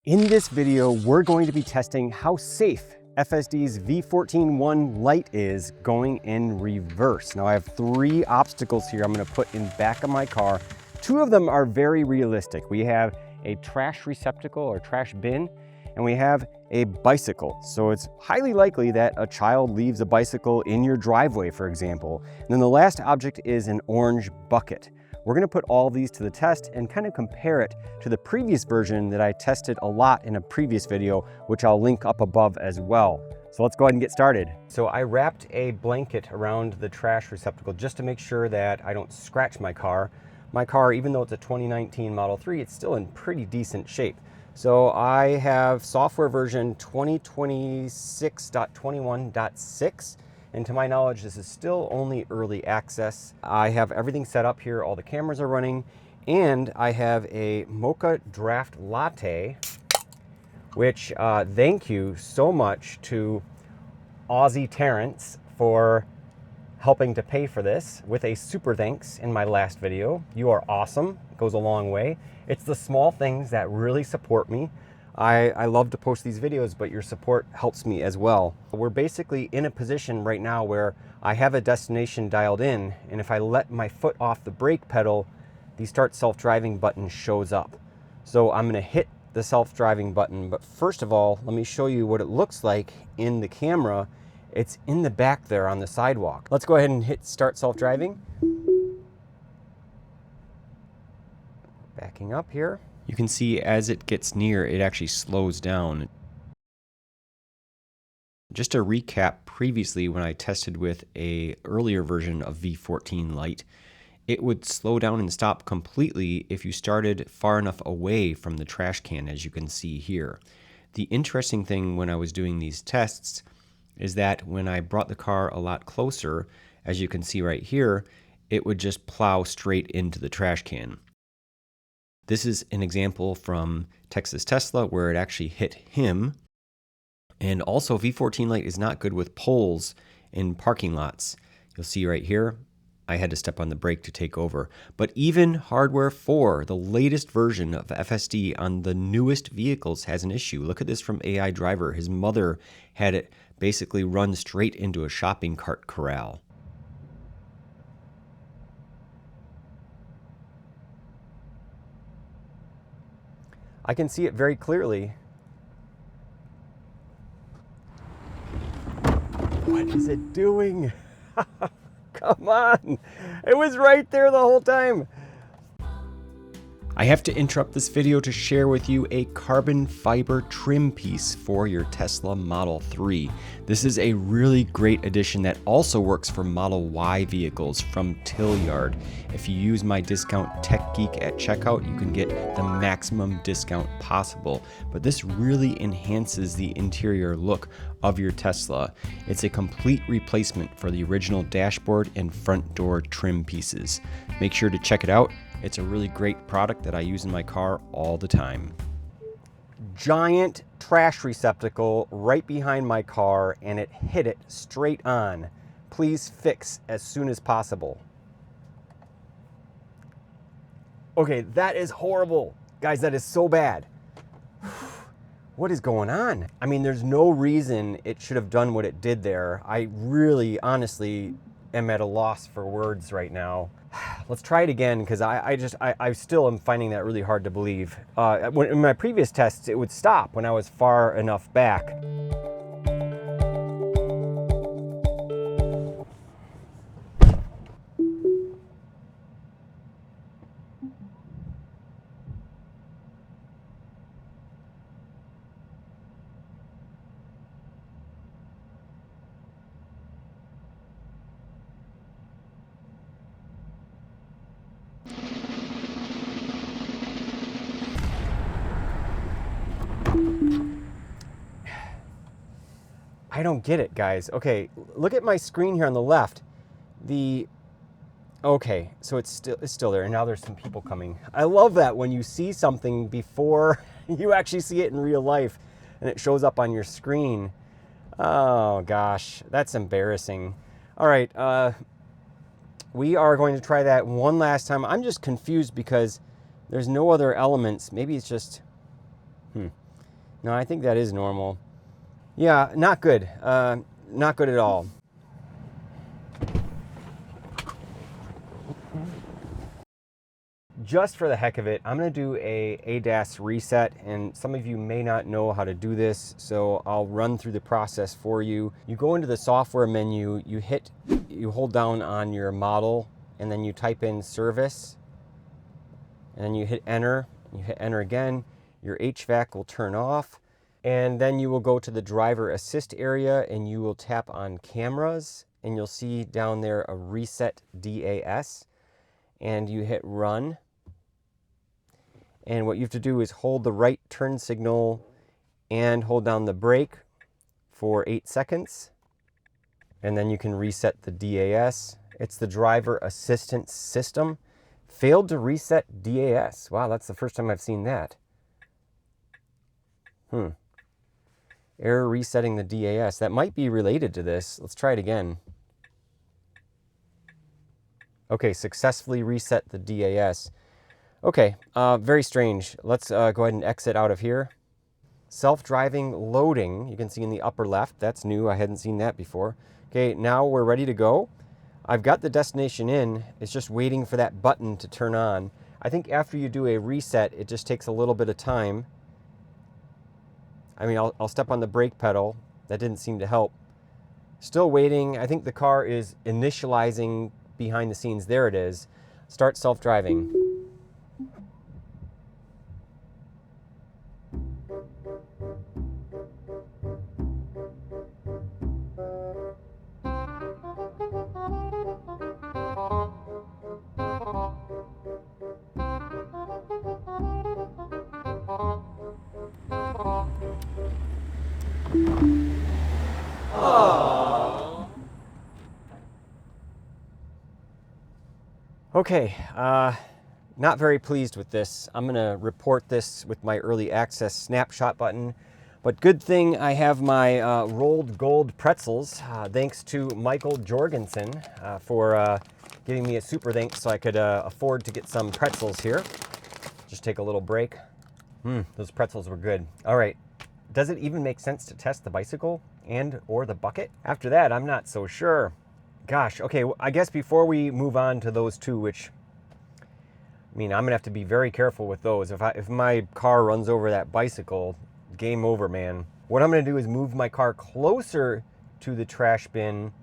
In this video, we're going to be testing how safe FSD's v14.1 Lite is going in reverse. Now I have three obstacles here I'm going to put in back of my car. Two of them are very realistic. We have a trash receptacle or trash bin, and we have a bicycle. So it's highly likely that a child leaves a bicycle in your driveway, for example. And then the last object is an orange bucket. We're gonna put all these to the test and kind of compare it to the previous version that I tested a lot in a previous video, which I'll link up above as well. So let's go ahead and get started. So I wrapped a blanket around the trash receptacle just to make sure that I don't scratch my car. My car, even though it's a 2019 Model 3, it's still in pretty decent shape. So I have software version 2026.21.6. And to my knowledge, this is still only early access. I have everything set up here, all the cameras are running, and I have a mocha draft latte, which thank you so much to Aussie Terrence for helping to pay for this with a super thanks in my last video. You are awesome, it goes a long way. It's the small things that really support me. I love to post these videos, but your support helps me as well. We're basically in a position right now where I have a destination dialed in, and if I let my foot off the brake pedal, the start self-driving button shows up. So I'm gonna hit the self-driving button, but first of all, let me show you what it looks like in the camera. It's in the back there on the sidewalk. Let's go ahead and hit start self-driving. Backing up here. You can see as it gets near, it actually slows down. Just to recap, previously when I tested with an earlier version of v14 Lite, it would slow down and stop completely if you started far enough away from the trash can, as you can see here. The interesting thing when I was doing these tests is that when I brought the car a lot closer, as you can see right here, it would just plow straight into the trash can. This is an example from Texas Tesla where it actually hit him. And also v14 Lite is not good with poles in parking lots. You'll see right here, I had to step on the brake to take over. But even hardware 4, the latest version of FSD on the newest vehicles has an issue. Look at this from AI Driver. His mother had it basically run straight into a shopping cart corral. I can see it very clearly. What is it doing? Come on. It was right there the whole time. I have to interrupt this video to share with you a carbon fiber trim piece for your Tesla Model 3. This is a really great addition that also works for Model Y vehicles from Tlyard. If you use my discount TechGeek at checkout, you can get the maximum discount possible. But this really enhances the interior look of your Tesla. It's a complete replacement for the original dashboard and front door trim pieces. Make sure to check it out. It's a really great product that I use in my car all the time. Giant trash receptacle right behind my car, and it hit it straight on. Please fix as soon as possible. Okay, that is horrible. Guys, that is so bad. What is going on? I mean, there's no reason it should have done what it did there. I really, honestly, am at a loss for words right now. Let's try it again, because I still am finding that really hard to believe. In my previous tests, it would stop when I was far enough back. I don't get it, guys. Okay, look at my screen here on the left. Okay, so it's still there, and now there's some people coming. I love that when you see something before you actually see it in real life, and it shows up on your screen. Oh gosh, that's embarrassing. All right, we are going to try that one last time. I'm just confused because there's no other elements. Maybe it's just, No, I think that is normal. Yeah, not good. Not good at all. Just for the heck of it, I'm going to do a ADAS reset, and some of you may not know how to do this, so I'll run through the process for you. You go into the software menu, you hold down on your model, and then you type in service, and then you hit enter. You hit enter again. Your HVAC will turn off, and then you will go to the driver assist area, and you will tap on cameras, and you'll see down there a reset DAS, and you hit run. And what you have to do is hold the right turn signal and hold down the brake for 8 seconds. And then you can reset the DAS. It's the driver assistance system. Failed to reset DAS. Wow, that's the first time I've seen that. Error resetting the DAS. That might be related to this. Let's try it again. Okay, successfully reset the DAS. Okay, very strange. Let's go ahead and exit out of here. Self-driving loading, you can see in the upper left. That's new, I hadn't seen that before. Okay, now we're ready to go. I've got the destination in. It's just waiting for that button to turn on. I think after you do a reset, it just takes a little bit of time. I mean, I'll step on the brake pedal. That didn't seem to help. Still waiting. I think the car is initializing behind the scenes. There it is. Start self-driving. Okay, not very pleased with this. I'm gonna report this with my early access snapshot button, but good thing I have my rolled gold pretzels, thanks to Michael Jorgensen for giving me a super thanks so I could afford to get some pretzels here. Just take a little break. Those pretzels were good. All right, does it even make sense to test the bicycle and or the bucket? After that, I'm not so sure. Gosh, okay, I guess before we move on to those two, which, I mean, I'm gonna have to be very careful with those. If my car runs over that bicycle, game over, man. What I'm gonna do is move my car closer to the trash bin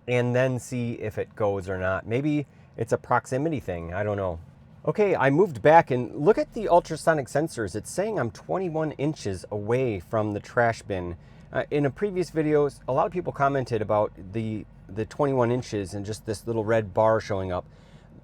and then see if it goes or not. Maybe it's a proximity thing, I don't know. Okay, I moved back and look at the ultrasonic sensors. It's saying I'm 21 inches away from the trash bin. In a previous video, a lot of people commented about the 21 inches and just this little red bar showing up.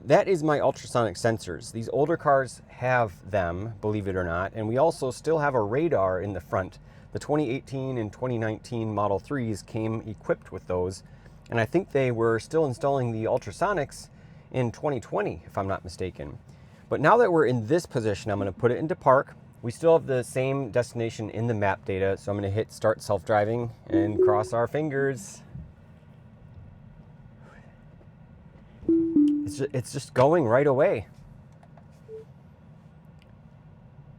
That is my ultrasonic sensors. These older cars have them, believe it or not, and we also still have a radar in the front. The 2018 and 2019 Model 3s came equipped with those, and I think they were still installing the ultrasonics in 2020, if I'm not mistaken. But now that we're in this position, I'm going to put it into park. We still have the same destination in the map data, so I'm going to hit start self-driving and cross our fingers. It's just going right away.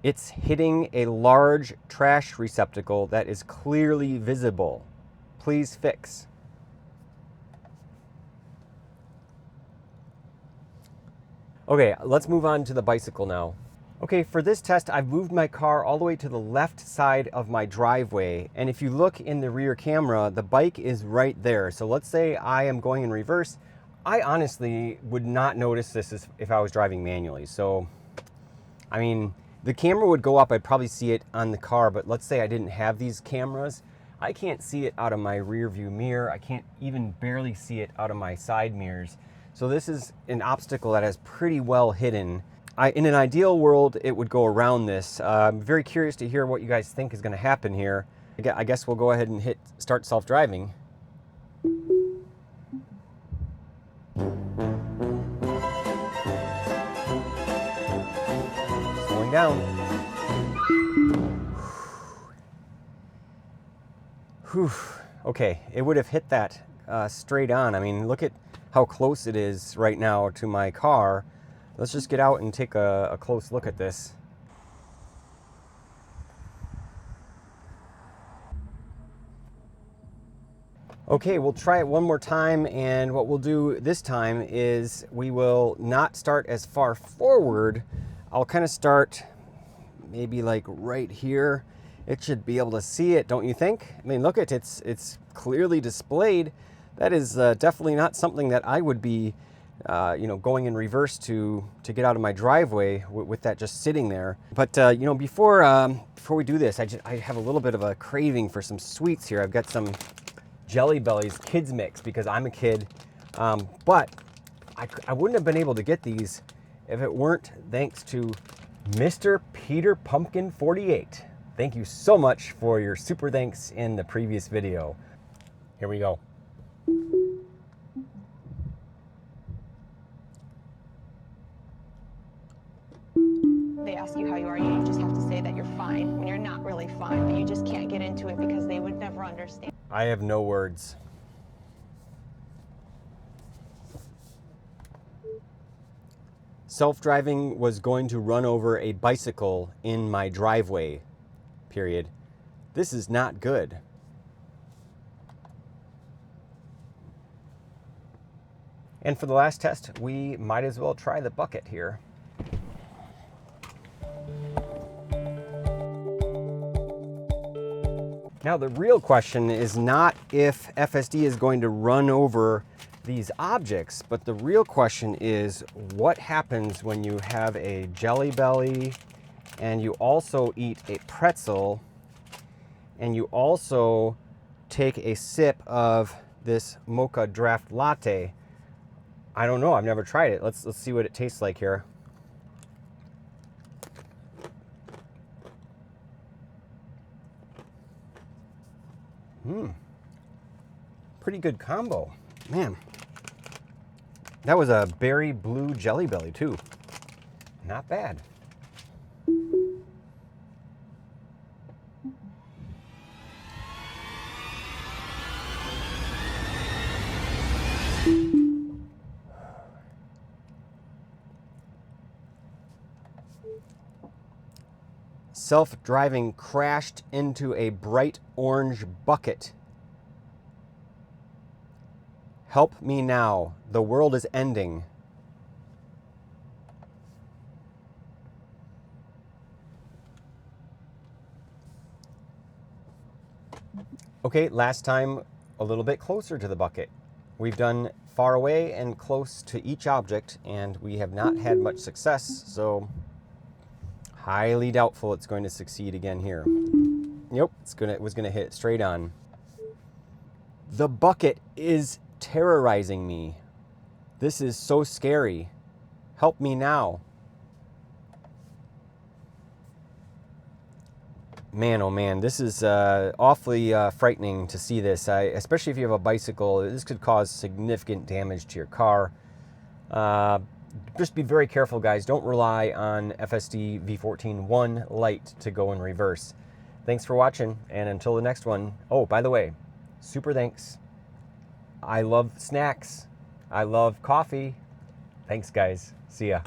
It's hitting a large trash receptacle that is clearly visible. Please fix. Okay, let's move on to the bicycle now. Okay, for this test, I've moved my car all the way to the left side of my driveway. And if you look in the rear camera, the bike is right there. So let's say I am going in reverse. I honestly would not notice this if I was driving manually. So, I mean, the camera would go up. I'd probably see it on the car. But let's say I didn't have these cameras. I can't see it out of my rear view mirror. I can't even barely see it out of my side mirrors. So this is an obstacle that is pretty well hidden. In an ideal world, it would go around this. I'm very curious to hear what you guys think is going to happen here. I guess we'll go ahead and hit start self-driving. Slowing down. Whew. Okay, it would have hit that straight on. I mean, look at how close it is right now to my car. Let's just get out and take a close look at this. Okay, we'll try it one more time, and what we'll do this time is we will not start as far forward. I'll kind of start maybe like right here. It should be able to see it, don't you think? I mean, look at it, it's clearly displayed. That is definitely not something that I would be you know, going in reverse to get out of my driveway with that just sitting there. But you know, before we do this, I have a little bit of a craving for some sweets here. I've got some Jelly Bellies kids mix because I'm a kid, but I wouldn't have been able to get these if it weren't thanks to Mr. Peter Pumpkin 48. Thank you so much for your super thanks in the previous video. Here we go. They ask you how you are, you just have to say that you're fine when you're not really fine, but you just can't get into it because they would never understand. I have no words. Self-driving was going to run over a bicycle in my driveway, period. This is not good. And for the last test, we might as well try the bucket here. Now the real question is not if FSD is going to run over these objects, but the real question is what happens when you have a Jelly Belly and you also eat a pretzel and you also take a sip of this mocha draft latte. I don't know, I've never tried it. Let's see what it tastes like here. Pretty good combo. Man, that was a berry blue Jelly Belly too. Not bad. Self-driving crashed into a bright orange bucket. Help me now. The world is ending. Okay, last time a little bit closer to the bucket. We've done far away and close to each object, and we have not had much success, so highly doubtful it's going to succeed again here. Yep, it was gonna hit straight on. The bucket is terrorizing me. This is so scary. Help me now. Man, oh man, this is awfully frightening to see this. Especially if you have a bicycle, this could cause significant damage to your car. Just be very careful, guys. Don't rely on FSD v14.1 Lite to go in reverse. Thanks for watching, and until the next one. Oh, by the way, super thanks. I love snacks. I love coffee. Thanks, guys. See ya.